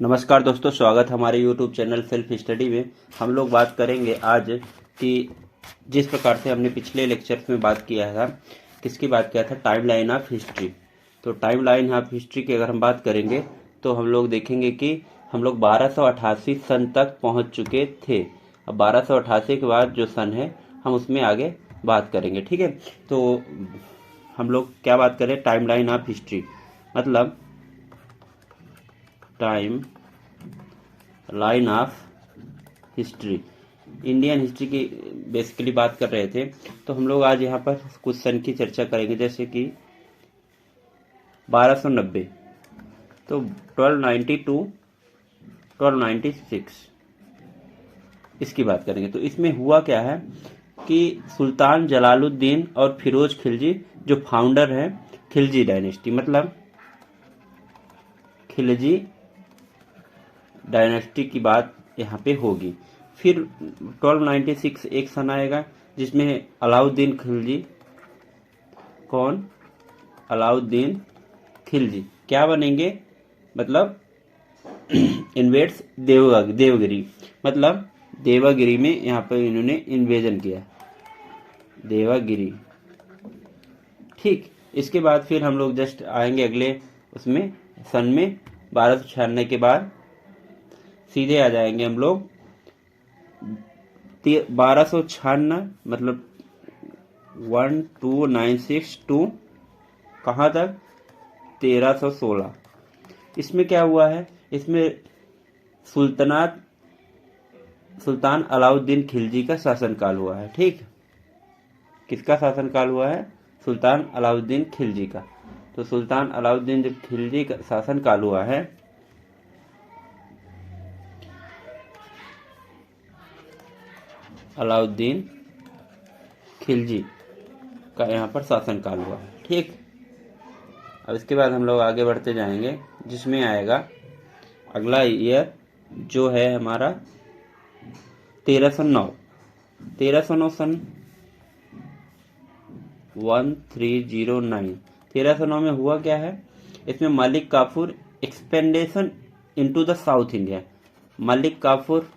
नमस्कार दोस्तों, स्वागत हमारे YouTube चैनल सेल्फ स्टडी में। हम लोग बात करेंगे आज कि जिस प्रकार से हमने पिछले लेक्चर्स में बात किया था, किसकी बात किया था, टाइम लाइन ऑफ हिस्ट्री। तो टाइम लाइन ऑफ हिस्ट्री की अगर हम बात करेंगे तो हम लोग देखेंगे कि हम लोग 1288 सन तक पहुंच चुके थे। अब 1288 के बाद जो सन है हम उसमें आगे बात करेंगे, ठीक है। तो हम लोग क्या बात करें, टाइम लाइन ऑफ हिस्ट्री मतलब time line of history, Indian history की बेसिकली बात कर रहे थे। तो हम लोग आज यहाँ पर कुछ सन की चर्चा करेंगे, जैसे कि 1290, तो 1290 टू 1296 इसकी बात करेंगे। तो इसमें हुआ क्या है कि सुल्तान जलालुद्दीन और फिरोज खिलजी जो फाउंडर हैं, खिलजी डायनेस्टी मतलब खिलजी डायनेस्टी की बात यहाँ पे होगी। फिर 1296 एक सन आएगा जिसमें अलाउद्दीन खिलजी, कौन, अलाउद्दीन खिलजी क्या बनेंगे, मतलब इन्वेड्स देवगिरी, मतलब देवगिरी में यहाँ पर इन्होंने इन्वेजन किया, देवगिरी। ठीक, इसके बाद फिर हम लोग जस्ट आएंगे अगले उसमें सन में 1296 के बाद सीधे आ जाएंगे हम लोग 1296 मतलब 1296 टू कहाँ तक, 1316। इसमें क्या हुआ है, इसमें सुल्तान अलाउद्दीन खिलजी का शासनकाल हुआ है। ठीक, किसका शासनकाल हुआ है, सुल्तान अलाउद्दीन खिलजी का। तो सुल्तान अलाउद्दीन जब खिलजी का शासनकाल हुआ है, अलाउद्दीन खिलजी का यहाँ पर शासनकाल हुआ है। ठीक, अब इसके बाद हम लोग आगे बढ़ते जाएंगे, जिसमें आएगा अगला ईयर जो है हमारा 1309। 1309 सन 1309। 1309 में हुआ क्या है, इसमें Malik Kafur expansion into the south India. Malik Kafur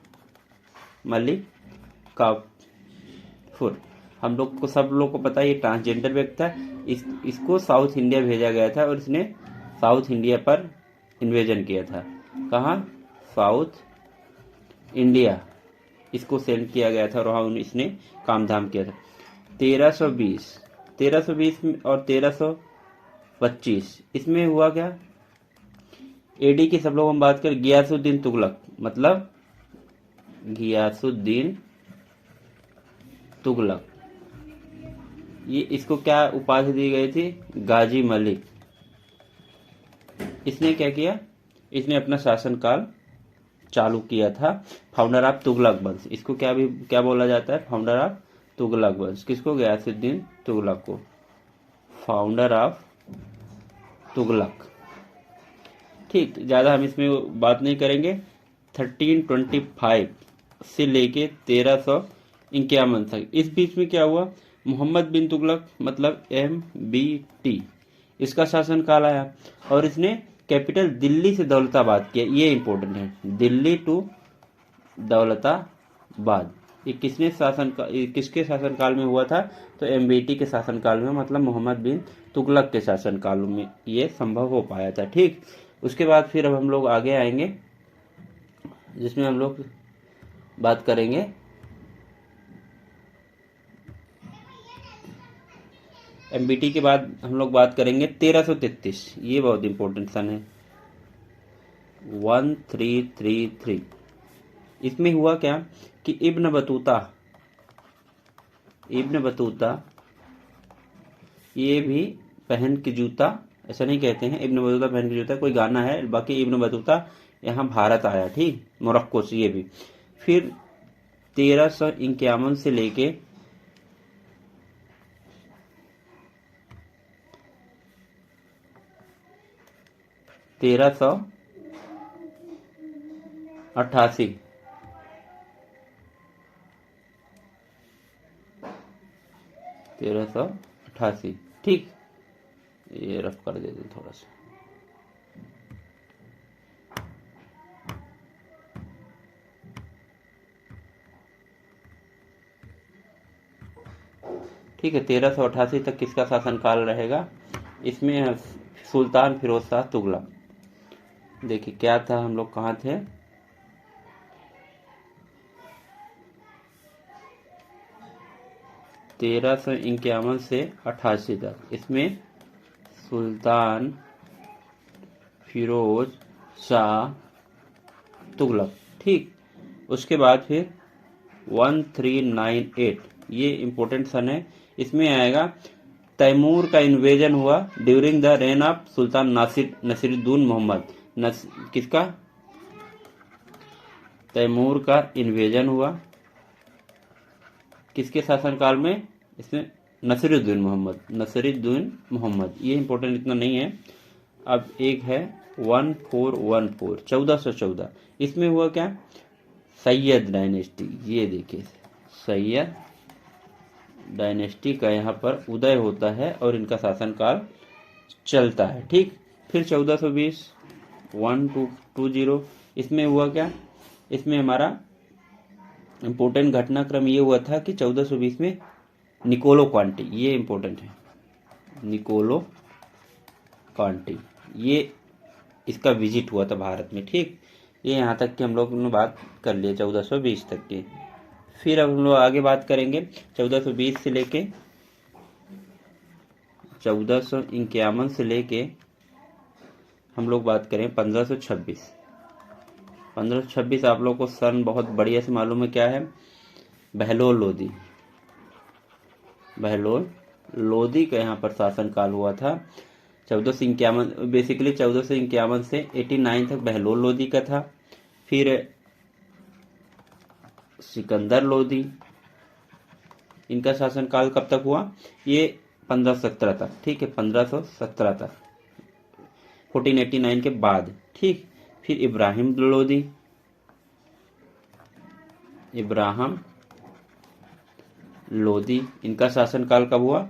हम लोग को, सब लोग को पता है ये ट्रांसजेंडर व्यक्ति था। इसको साउथ इंडिया भेजा गया था और इसने साउथ इंडिया पर इन्वेजन किया था। कहाँ, साउथ इंडिया इसको सेंड किया गया था और वहाँ इसने काम धाम किया था। 1320 और 1325 इसमें हुआ क्या, एडी की सब लोग हम बात करें, गियासुद्दीन तुगलक मतलब गियासुद्दीन तुगलक, ये इसको क्या उपाधि दी गई थी, गाजी मलिक। इसने क्या किया, इसने अपना शासनकाल चालू किया था, फाउंडर ऑफ तुगलक वंश। इसको क्या बोला जाता है, फाउंडर ऑफ तुगलक वंश। किसको, गयासुद्दीन तुगलक को, फाउंडर ऑफ तुगलक। ठीक, ज्यादा हम इसमें बात नहीं करेंगे। 1325 से लेके 1351 तक, इस बीच में क्या हुआ, मोहम्मद बिन तुगलक मतलब MBT, इसका शासनकाल आया और इसने कैपिटल दिल्ली से दौलताबाद किया। ये इंपॉर्टेंट है, दिल्ली टू दौलताबाद। ये किसके शासनकाल में हुआ था, तो MBT के शासनकाल में, मतलब मोहम्मद बिन तुगलक के शासनकाल में ये संभव हो पाया था। ठीक, उसके बाद फिर अब हम लोग आगे आएंगे, जिसमें हम लोग बात करेंगे MBT के बाद हम लोग बात करेंगे 1333। ये बहुत इंपॉर्टेंट सन है, 1333। इसमें हुआ क्या कि इब्न बतूता ये भी पहन के जूता, ऐसा नहीं कहते हैं, इब्न बतूता पहन के जूता कोई गाना है, बाकी इब्न बतूता यहाँ भारत आया, ठीक, मोरक्को से। ये भी फिर 1351 से लेके 1388, ठीक, ये रफ कर देते थोड़ा सा। ठीक है। 1388 तक किसका शासनकाल रहेगा? इसमें सुल्तान फिरोज शाह तुगलक। देखिए क्या था, हम लोग कहाँ थे? तेरह सौ इक्यावन से 88 तक, इसमें सुल्तान फिरोज शाह तुगलक। ठीक, उसके बाद फिर 1398, ये इंपॉर्टेंट सन है। इसमें आएगा तैमूर का इन्वेजन हुआ during the rain of sultan Naseeruddin Mohammad. किसका? तैमूर का इन्वेजन हुआ किसके शासनकाल में? इसमें नसीरुद्दीन मोहम्मद। ये इंपॉर्टेंट इतना नहीं है। अब एक है 1414, इसमें हुआ क्या? सैयद डायनेस्टी। ये देखिए सैयद डायनेस्टी का यहाँ पर उदय होता है और इनका शासनकाल चलता है। ठीक, फिर 1420 1220, इसमें हुआ क्या? इसमें हमारा इम्पोर्टेंट घटनाक्रम ये हुआ था कि 1420 में निकोलो क्वांटी, ये इम्पोर्टेंट है, निकोलो क्वांटी, ये इसका विजिट हुआ था भारत में। ठीक, ये यहाँ तक कि हम लोग ने बात कर लिया 1420 तक की। फिर अब हम लोग आगे बात करेंगे 1420 से लेके 1451 से लेके हम लोग बात करें 1526। आप लोग को सन बहुत बढ़िया से मालूम है क्या है? बहलोल लोदी का यहाँ पर शासनकाल हुआ था। 1451, बेसिकली 1451 से 89 तक बहलोल लोदी का था। फिर सिकंदर लोदी, इनका शासनकाल कब तक हुआ? ये 1517 तक। ठीक है, 1517 तक, 1489 के बाद। ठीक, फिर इब्राहिम लोदी, इनका शासनकाल कब हुआ?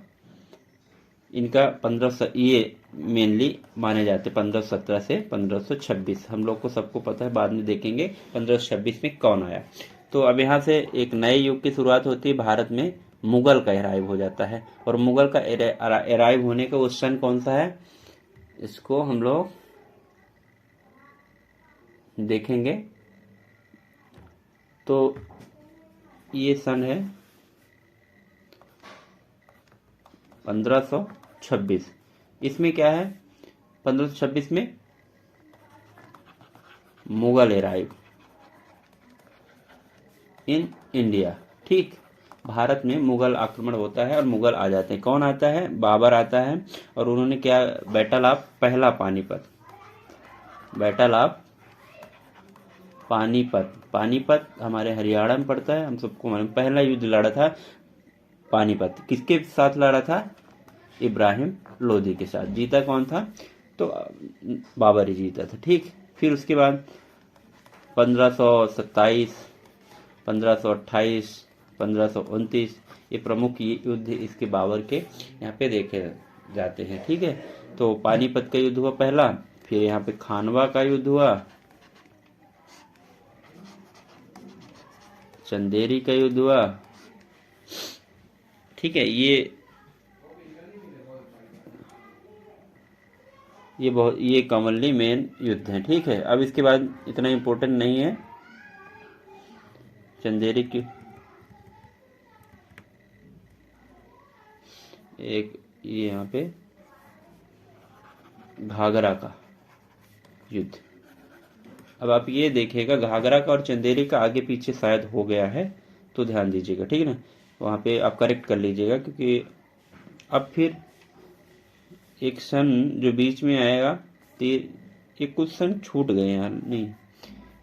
इनका 15, ये मेनली माने जाते 1517 से 1526। हम लोग को सबको पता है, बाद में देखेंगे 1526 में कौन आया। तो अब यहाँ से एक नए युग की शुरुआत होती है। भारत में मुगल का अराइव हो जाता है, और मुगल का अराइव होने का उस सन कौन सा है, इसको हम लोग देखेंगे। तो ये सन है 1526। इसमें क्या है? 1526 में मुगल अराइव इन इंडिया। ठीक, भारत में मुगल आक्रमण होता है और मुगल आ जाते हैं। कौन आता है? बाबर आता है, और उन्होंने क्या? बैटल ऑफ पहला पानीपत हमारे हरियाणा में पड़ता है, हम सबको मालूम। पहला युद्ध लड़ा था पानीपत, किसके साथ लड़ा था? इब्राहिम लोदी के साथ। जीता कौन था? तो बाबर ही जीता था। ठीक, फिर उसके बाद 1527, 1528, 1529, ये प्रमुख युद्ध इसके बाबर के यहाँ पे देखे जाते हैं। ठीक है, तो पानीपत का युद्ध हुआ पहला, फिर यहाँ पे खानवा का युद्ध हुआ, चंदेरी का युद्ध हुआ। ठीक है, ये कॉमनली मेन युद्ध है। ठीक है, अब इसके बाद इतना इम्पोर्टेंट नहीं है। चंदेरी की एक, ये यहाँ पे घाघरा का युद्ध। अब आप ये देखिएगा, घाघरा का और चंदेरी का आगे पीछे शायद हो गया है, तो ध्यान दीजिएगा। ठीक है ना, वहाँ पे आप करेक्ट कर लीजिएगा, क्योंकि अब फिर एक सन जो बीच में आएगा, एक कुछ सन छूट गए यार, नहीं,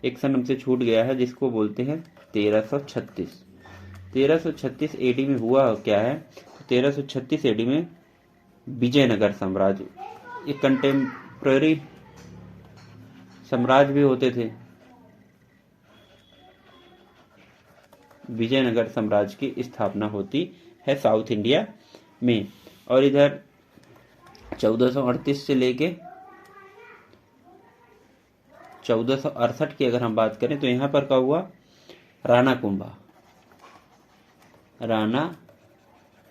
एक सन हमसे छूट गया है, जिसको बोलते हैं 1336। 1336 एडी में हुआ क्या है? 1336 एडी में विजयनगर साम्राज्य, एक कंटेम्प्रेरी साम्राज्य भी होते थे, विजयनगर साम्राज्य की स्थापना होती है साउथ इंडिया में। और इधर 1438 से लेके 1468 की अगर हम बात करें, तो यहाँ पर क्या हुआ? राणा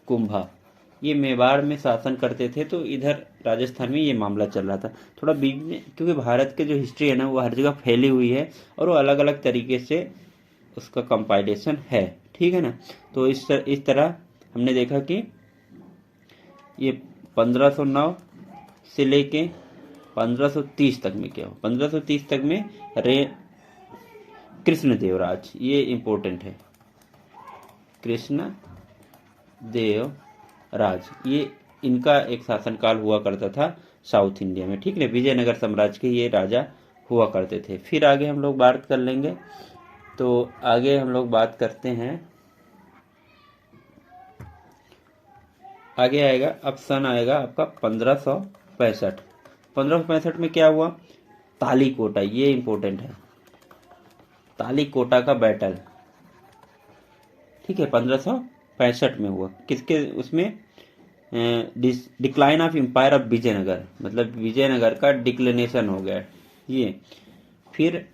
कुंभा ये मेवाड़ में शासन करते थे, तो इधर राजस्थान में ये मामला चल रहा था। थोड़ा बीच में, क्योंकि भारत के जो हिस्ट्री है ना वो हर जगह फैली हुई है और वो अलग अलग तरीके से उसका कंपाइलेशन है, ठीक है ना। तो इस तरह हमने देखा कि ये 1509 से लेके 1530 तक में क्या हो, 1530 तक में कृष्ण देवराज, ये इंपॉर्टेंट है, कृष्ण देवराज, ये इनका एक शासनकाल हुआ करता था साउथ इंडिया में, ठीक है। विजयनगर साम्राज्य के ये राजा हुआ करते थे। फिर आगे हम लोग बात कर लेंगे। तो आगे हम लोग बात करते हैं, आगे आएगा अब सन आएगा आपका 1565। 1565 में क्या हुआ, तालीकोटा, ये इंपॉर्टेंट है, तालीकोटा का बैटल, ठीक है, 1565 में हुआ। किसके उसमें, decline of empire of Vijayanagar, मतलब विजयनगर का डिक्लिनेशन हो गया ये। फिर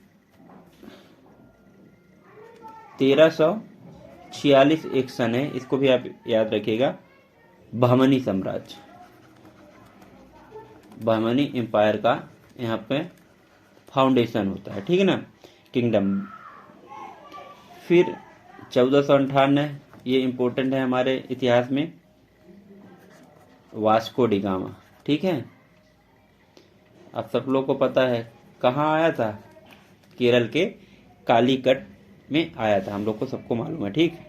1346 एक सन है, इसको भी आप याद रखिएगा, बहमनी साम्राज्य, बहमनी एम्पायर का यहाँ पे फाउंडेशन होता है, ठीक है ना, किंगडम। फिर 1458, ये इंपॉर्टेंट है हमारे इतिहास में, वास्को डी गामा, ठीक है। आप सब लोग को पता है कहाँ आया था, केरल के कालीकट में आया था, हम लोग को सबको मालूम है, ठीक।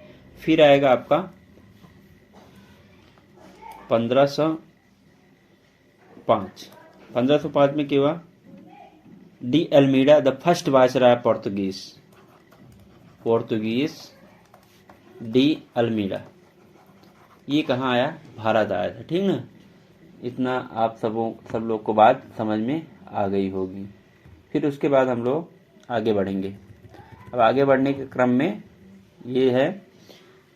फिर आएगा आपका 1505। 1505 में क्या हुआ, de Almeida the first viceroy Portuguese de Almeida, ये कहाँ आया, भारत आया था, ठीक ना। इतना आप सब लोग को बात समझ में आ गई होगी। फिर उसके बाद हम लोग आगे बढ़ेंगे। अब आगे बढ़ने के क्रम में ये है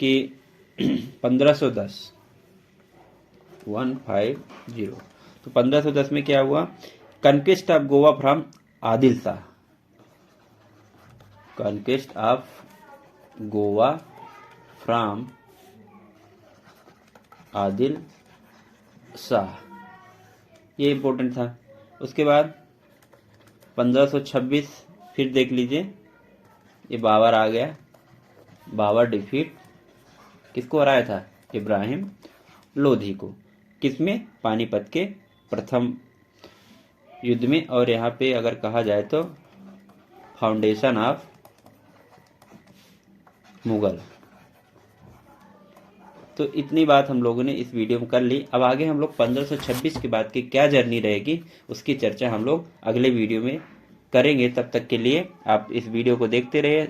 कि 1510 150, तो 1510 में क्या हुआ, conquest of Goa from Adil Shah, conquest of Goa from Adil Shah, ये इंपॉर्टेंट था। उसके बाद 1526, फिर देख लीजिए, ये बाबर आ गया, बाबर डिफीट किसको हराया था, इब्राहिम लोधी को, किसमें, पानीपत के प्रथम युद्ध में। और यहाँ पे अगर कहा जाए तो फाउंडेशन ऑफ मुगल। तो इतनी बात हम लोगों ने इस वीडियो में कर ली। अब आगे हम लोग 1526 के बाद की क्या जर्नी रहेगी उसकी चर्चा हम लोग अगले वीडियो में करेंगे। तब तक के लिए आप इस वीडियो को देखते रहिए।